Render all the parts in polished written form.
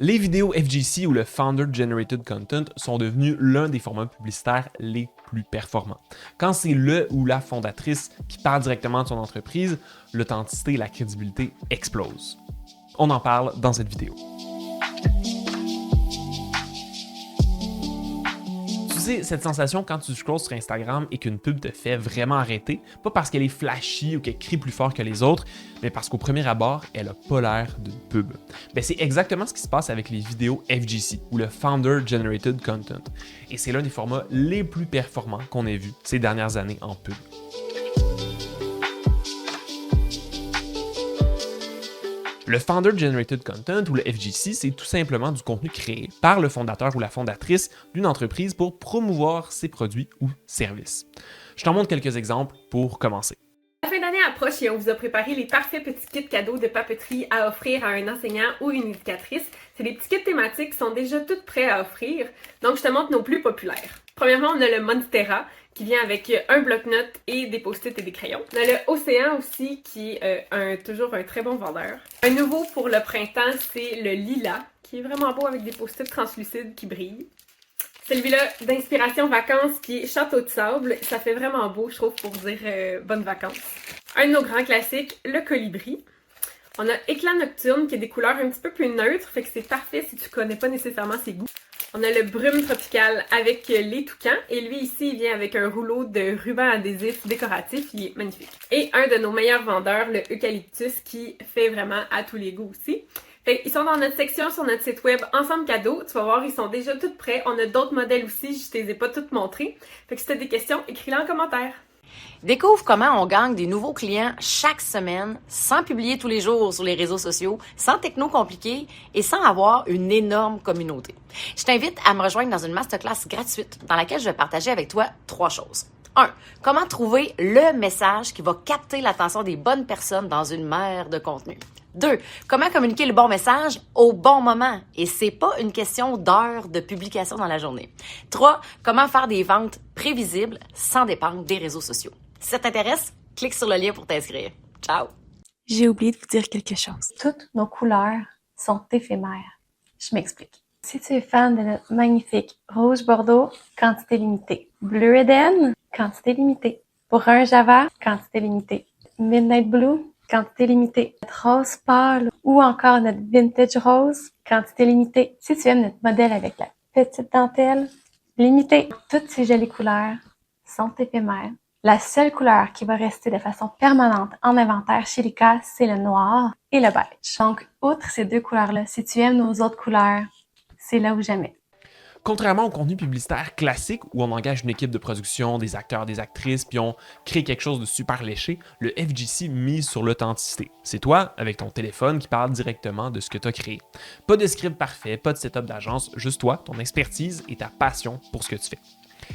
Les vidéos FGC ou le Founder Generated Content sont devenus l'un des formats publicitaires les plus performants. Quand c'est le ou la fondatrice qui parle directement de son entreprise, l'authenticité et la crédibilité explosent. On en parle dans cette vidéo. Tu sais, cette sensation quand tu scrolles sur Instagram et qu'une pub te fait vraiment arrêter, pas parce qu'elle est flashy ou qu'elle crie plus fort que les autres, mais parce qu'au premier abord, elle n'a pas l'air d'une pub. Ben, c'est exactement ce qui se passe avec les vidéos FGC ou le Founder Generated Content. Et c'est l'un des formats les plus performants qu'on ait vu ces dernières années en pub. Le Founder Generated Content ou le FGC, c'est tout simplement du contenu créé par le fondateur ou la fondatrice d'une entreprise pour promouvoir ses produits ou services. Je t'en montre quelques exemples pour commencer. La fin d'année approche et on vous a préparé les parfaits petits kits cadeaux de papeterie à offrir à un enseignant ou une éducatrice. C'est des petits kits thématiques qui sont déjà tous prêts à offrir, donc je te montre nos plus populaires. Premièrement, on a le Monstera qui vient avec un bloc-notes et des post-it et des crayons. On a le Océan aussi qui est toujours un très bon vendeur. Un nouveau pour le printemps, c'est le Lila qui est vraiment beau avec des post-it translucides qui brillent. Celui-là d'inspiration vacances qui est Château de sable, ça fait vraiment beau je trouve pour dire bonnes vacances. Un de nos grands classiques, le Colibri. On a Éclat nocturne qui a des couleurs un petit peu plus neutres, fait que c'est parfait si tu connais pas nécessairement ses goûts. On a le Brume tropical avec les toucans et lui ici il vient avec un rouleau de ruban adhésif décoratif, il est magnifique. Et un de nos meilleurs vendeurs, le Eucalyptus qui fait vraiment à tous les goûts aussi. Fait, ils sont dans notre section sur notre site web Ensemble Cadeaux. Tu vas voir, ils sont déjà tous prêts. On a d'autres modèles aussi, je ne les ai pas toutes montrés. Fait que si tu as des questions, écris-les en commentaire. Découvre comment on gagne des nouveaux clients chaque semaine, sans publier tous les jours sur les réseaux sociaux, sans techno compliqué et sans avoir une énorme communauté. Je t'invite à me rejoindre dans une masterclass gratuite dans laquelle je vais partager avec toi 3 choses. 1. Comment trouver le message qui va capter l'attention des bonnes personnes dans une mer de contenu. 2. Comment communiquer le bon message au bon moment. Et c'est pas une question d'heures de publication dans la journée. 3. Comment faire des ventes prévisibles sans dépendre des réseaux sociaux. Si ça t'intéresse, clique sur le lien pour t'inscrire. Ciao! J'ai oublié de vous dire quelque chose. Toutes nos couleurs sont éphémères. Je m'explique. Si tu es fan de notre magnifique rouge bordeaux, quantité limitée. Bleu Eden, quantité limitée. Brun Java, quantité limitée. Midnight Blue, quantité limitée. Notre rose pâle ou encore notre vintage rose, quantité limitée. Si tu aimes notre modèle avec la petite dentelle, limitée. Toutes ces jolies couleurs sont éphémères. La seule couleur qui va rester de façon permanente en inventaire chez Lyka, c'est le noir et le beige. Donc, outre ces 2 couleurs-là, si tu aimes nos autres couleurs, c'est là où jamais. Contrairement au contenu publicitaire classique où on engage une équipe de production, des acteurs, des actrices, puis on crée quelque chose de super léché, le FGC mise sur l'authenticité. C'est toi, avec ton téléphone, qui parle directement de ce que tu as créé. Pas de script parfait, pas de setup d'agence, juste toi, ton expertise et ta passion pour ce que tu fais.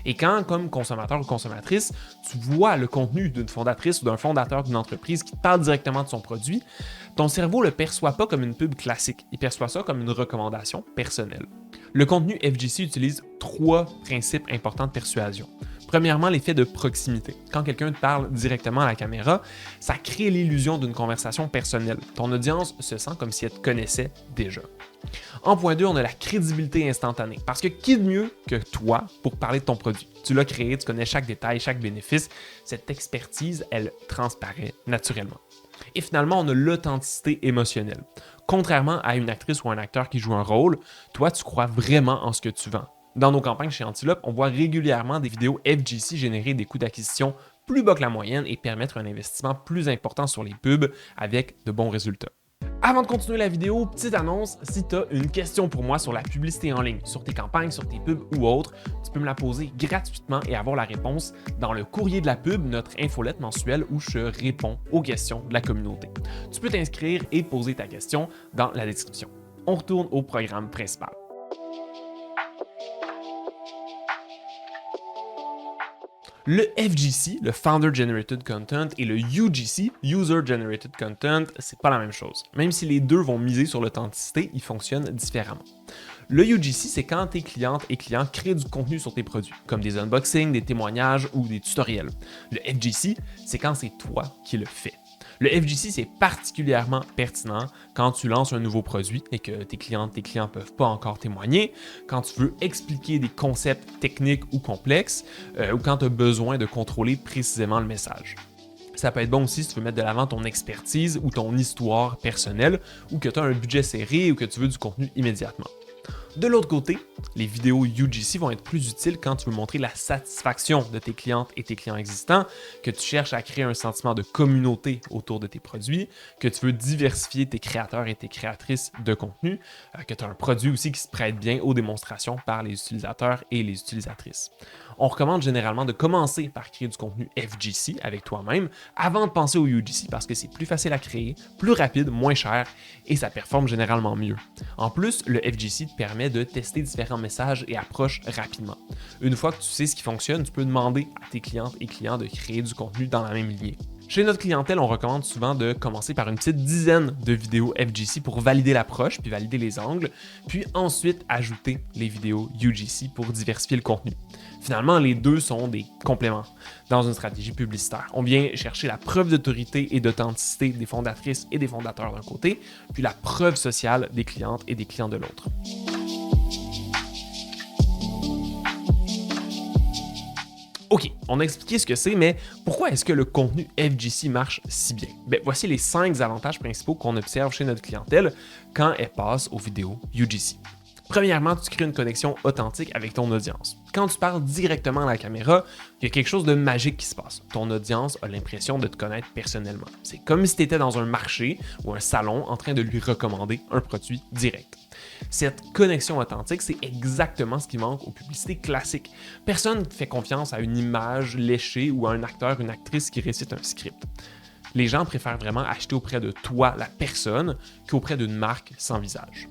Et quand, comme consommateur ou consommatrice, tu vois le contenu d'une fondatrice ou d'un fondateur d'une entreprise qui te parle directement de son produit, ton cerveau ne le perçoit pas comme une pub classique, il perçoit ça comme une recommandation personnelle. Le contenu FGC utilise 3 principes importants de persuasion. Premièrement, l'effet de proximité. Quand quelqu'un te parle directement à la caméra, ça crée l'illusion d'une conversation personnelle. Ton audience se sent comme si elle te connaissait déjà. En point 2, on a la crédibilité instantanée. Parce que qui de mieux que toi pour parler de ton produit? Tu l'as créé, tu connais chaque détail, chaque bénéfice. Cette expertise, elle transparaît naturellement. Et finalement, on a l'authenticité émotionnelle. Contrairement à une actrice ou un acteur qui joue un rôle, toi, tu crois vraiment en ce que tu vends. Dans nos campagnes chez Antilope, on voit régulièrement des vidéos FGC générer des coûts d'acquisition plus bas que la moyenne et permettre un investissement plus important sur les pubs avec de bons résultats. Avant de continuer la vidéo, petite annonce, si tu as une question pour moi sur la publicité en ligne, sur tes campagnes, sur tes pubs ou autres, tu peux me la poser gratuitement et avoir la réponse dans le courrier de la pub, notre infolette mensuelle où je réponds aux questions de la communauté. Tu peux t'inscrire et poser ta question dans la description. On retourne au programme principal. Le FGC, le Founder Generated Content, et le UGC, User Generated Content, c'est pas la même chose. Même si les deux vont miser sur l'authenticité, ils fonctionnent différemment. Le UGC, c'est quand tes clientes et clients créent du contenu sur tes produits, comme des unboxings, des témoignages ou des tutoriels. Le FGC, c'est quand c'est toi qui le fais. Le FGC, c'est particulièrement pertinent quand tu lances un nouveau produit et que tes clients ne peuvent pas encore témoigner, quand tu veux expliquer des concepts techniques ou complexes, ou quand tu as besoin de contrôler précisément le message. Ça peut être bon aussi si tu veux mettre de l'avant ton expertise ou ton histoire personnelle, ou que tu as un budget serré ou que tu veux du contenu immédiatement. De l'autre côté, les vidéos UGC vont être plus utiles quand tu veux montrer la satisfaction de tes clientes et tes clients existants, que tu cherches à créer un sentiment de communauté autour de tes produits, que tu veux diversifier tes créateurs et tes créatrices de contenu, que tu as un produit aussi qui se prête bien aux démonstrations par les utilisateurs et les utilisatrices. On recommande généralement de commencer par créer du contenu FGC avec toi-même avant de penser au UGC parce que c'est plus facile à créer, plus rapide, moins cher et ça performe généralement mieux. En plus, le FGC te permet de tester différents messages et approches rapidement. Une fois que tu sais ce qui fonctionne, tu peux demander à tes clientes et clients de créer du contenu dans la même lignée. Chez notre clientèle, on recommande souvent de commencer par une petite dizaine de vidéos FGC pour valider l'approche, puis valider les angles, puis ensuite ajouter les vidéos UGC pour diversifier le contenu. Finalement, les deux sont des compléments dans une stratégie publicitaire. On vient chercher la preuve d'autorité et d'authenticité des fondatrices et des fondateurs d'un côté, puis la preuve sociale des clientes et des clients de l'autre. OK, on a expliqué ce que c'est, mais pourquoi est-ce que le contenu FGC marche si bien? Voici les 5 avantages principaux qu'on observe chez notre clientèle quand elle passe aux vidéos UGC. Premièrement, tu crées une connexion authentique avec ton audience. Quand tu parles directement à la caméra, il y a quelque chose de magique qui se passe. Ton audience a l'impression de te connaître personnellement. C'est comme si tu étais dans un marché ou un salon en train de lui recommander un produit direct. Cette connexion authentique, c'est exactement ce qui manque aux publicités classiques. Personne ne fait confiance à une image léchée ou à un acteur, une actrice qui récite un script. Les gens préfèrent vraiment acheter auprès de toi, la personne, qu'auprès d'une marque sans visage.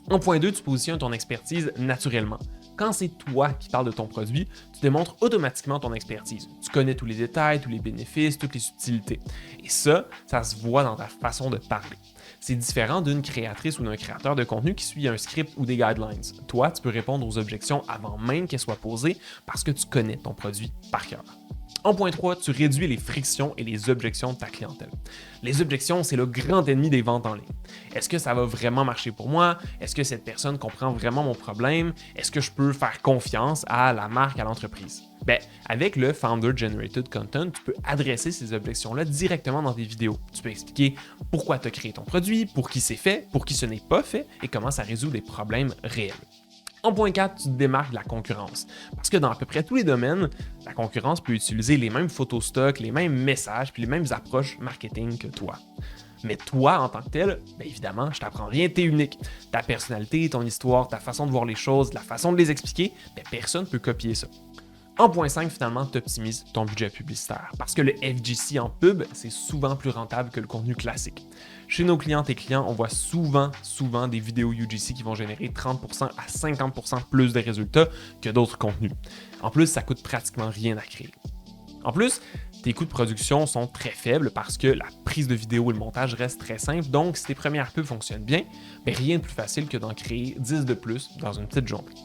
En point 2, tu positionnes ton expertise naturellement. Quand c'est toi qui parles de ton produit, tu démontres automatiquement ton expertise. Tu connais tous les détails, tous les bénéfices, toutes les subtilités. Et ça se voit dans ta façon de parler. C'est différent d'une créatrice ou d'un créateur de contenu qui suit un script ou des guidelines. Toi, tu peux répondre aux objections avant même qu'elles soient posées parce que tu connais ton produit par cœur. En point 3, tu réduis les frictions et les objections de ta clientèle. Les objections, c'est le grand ennemi des ventes en ligne. Est-ce que ça va vraiment marcher pour moi? Est-ce que cette personne comprend vraiment mon problème? Est-ce que je peux faire confiance à la marque, à l'entreprise? Avec le Founder Generated Content, tu peux adresser ces objections-là directement dans tes vidéos. Tu peux expliquer pourquoi tu as créé ton produit, pour qui c'est fait, pour qui ce n'est pas fait et comment ça résout des problèmes réels. En point 4, tu te démarques de la concurrence. Parce que dans à peu près tous les domaines, la concurrence peut utiliser les mêmes photos stock, les mêmes messages, puis les mêmes approches marketing que toi. Mais toi, en tant que tel, évidemment, je t'apprends rien, t'es unique. Ta personnalité, ton histoire, ta façon de voir les choses, la façon de les expliquer, personne ne peut copier ça. En point 5, finalement, tu optimises ton budget publicitaire. Parce que le FGC en pub, c'est souvent plus rentable que le contenu classique. Chez nos clientes et clients, on voit souvent des vidéos UGC qui vont générer 30% à 50% plus de résultats que d'autres contenus. En plus, ça coûte pratiquement rien à créer. En plus, tes coûts de production sont très faibles parce que la prise de vidéo et le montage restent très simples, donc si tes premières pubs fonctionnent bien, rien de plus facile que d'en créer 10 de plus dans une petite journée.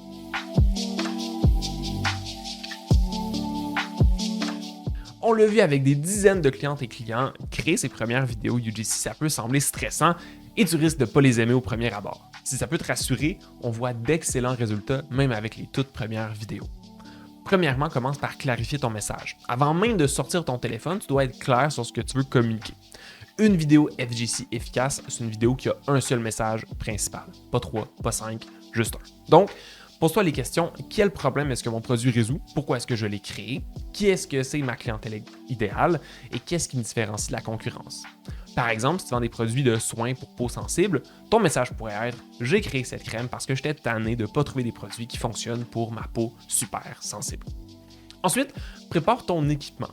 On l'a vu avec des dizaines de clientes et clients, créer ces premières vidéos UGC, ça peut sembler stressant et tu risques de ne pas les aimer au premier abord. Si ça peut te rassurer, on voit d'excellents résultats même avec les toutes premières vidéos. Premièrement, commence par clarifier ton message. Avant même de sortir ton téléphone, tu dois être clair sur ce que tu veux communiquer. Une vidéo FGC efficace, c'est une vidéo qui a un seul message principal. Pas 3, pas 5, juste un. Donc, pose-toi les questions, quel problème est-ce que mon produit résout? Pourquoi est-ce que je l'ai créé? Qui est-ce que c'est ma clientèle idéale? Et qu'est-ce qui me différencie de la concurrence? Par exemple, si tu vends des produits de soins pour peau sensible, ton message pourrait être « J'ai créé cette crème parce que j'étais tanné de ne pas trouver des produits qui fonctionnent pour ma peau super sensible. » Ensuite, prépare ton équipement.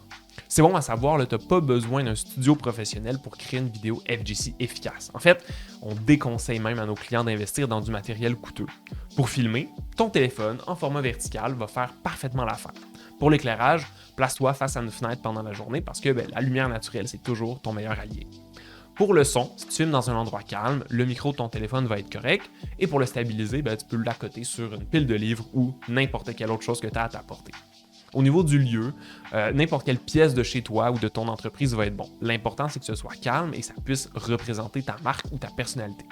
C'est bon à savoir, tu n'as pas besoin d'un studio professionnel pour créer une vidéo FGC efficace. En fait, on déconseille même à nos clients d'investir dans du matériel coûteux. Pour filmer, ton téléphone en format vertical va faire parfaitement l'affaire. Pour l'éclairage, place-toi face à une fenêtre pendant la journée parce que la lumière naturelle, c'est toujours ton meilleur allié. Pour le son, si tu filmes dans un endroit calme, le micro de ton téléphone va être correct et pour le stabiliser, tu peux l'accoter sur une pile de livres ou n'importe quelle autre chose que tu as à ta portée. Au niveau du lieu, n'importe quelle pièce de chez toi ou de ton entreprise va être bon. L'important, c'est que ce soit calme et que ça puisse représenter ta marque ou ta personnalité.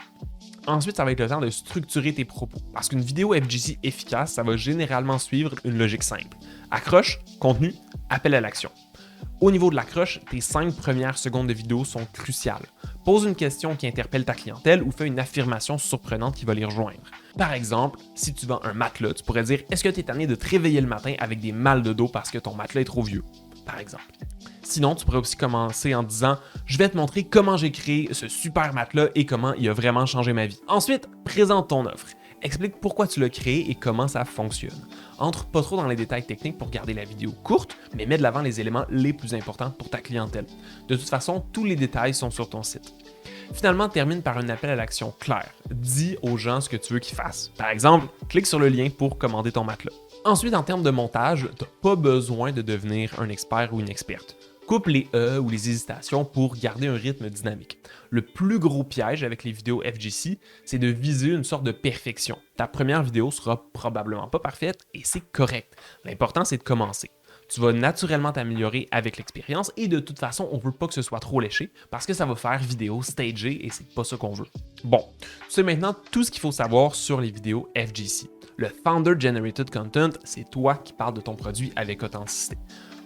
Ensuite, ça va être le temps de structurer tes propos. Parce qu'une vidéo FGC efficace, ça va généralement suivre une logique simple. Accroche, contenu, appel à l'action. Au niveau de l'accroche, tes 5 premières secondes de vidéo sont cruciales. Pose une question qui interpelle ta clientèle ou fais une affirmation surprenante qui va les rejoindre. Par exemple, si tu vends un matelas, tu pourrais dire « Est-ce que tu es tanné de te réveiller le matin avec des mal de dos parce que ton matelas est trop vieux? » par exemple. Sinon, tu pourrais aussi commencer en disant « Je vais te montrer comment j'ai créé ce super matelas et comment il a vraiment changé ma vie. » Ensuite, présente ton offre. Explique pourquoi tu l'as créé et comment ça fonctionne. Entre pas trop dans les détails techniques pour garder la vidéo courte, mais mets de l'avant les éléments les plus importants pour ta clientèle. De toute façon, tous les détails sont sur ton site. Finalement, termine par un appel à l'action clair. Dis aux gens ce que tu veux qu'ils fassent. Par exemple, clique sur le lien pour commander ton matelas. Ensuite, en termes de montage, tu n'as pas besoin de devenir un expert ou une experte. Coupe les « ou les hésitations pour garder un rythme dynamique. Le plus gros piège avec les vidéos FGC, c'est de viser une sorte de perfection. Ta première vidéo sera probablement pas parfaite et c'est correct. L'important, c'est de commencer. Tu vas naturellement t'améliorer avec l'expérience et de toute façon, on ne veut pas que ce soit trop léché parce que ça va faire vidéo stagée et c'est pas ça qu'on veut. Bon, tu sais maintenant tout ce qu'il faut savoir sur les vidéos FGC. Le Founder Generated Content, c'est toi qui parles de ton produit avec authenticité.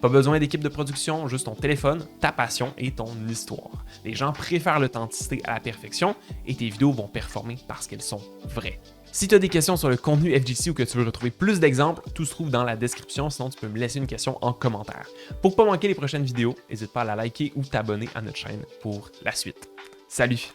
Pas besoin d'équipe de production, juste ton téléphone, ta passion et ton histoire. Les gens préfèrent l'authenticité à la perfection et tes vidéos vont performer parce qu'elles sont vraies. Si tu as des questions sur le contenu FGC ou que tu veux retrouver plus d'exemples, tout se trouve dans la description, sinon tu peux me laisser une question en commentaire. Pour ne pas manquer les prochaines vidéos, n'hésite pas à la liker ou t'abonner à notre chaîne pour la suite. Salut!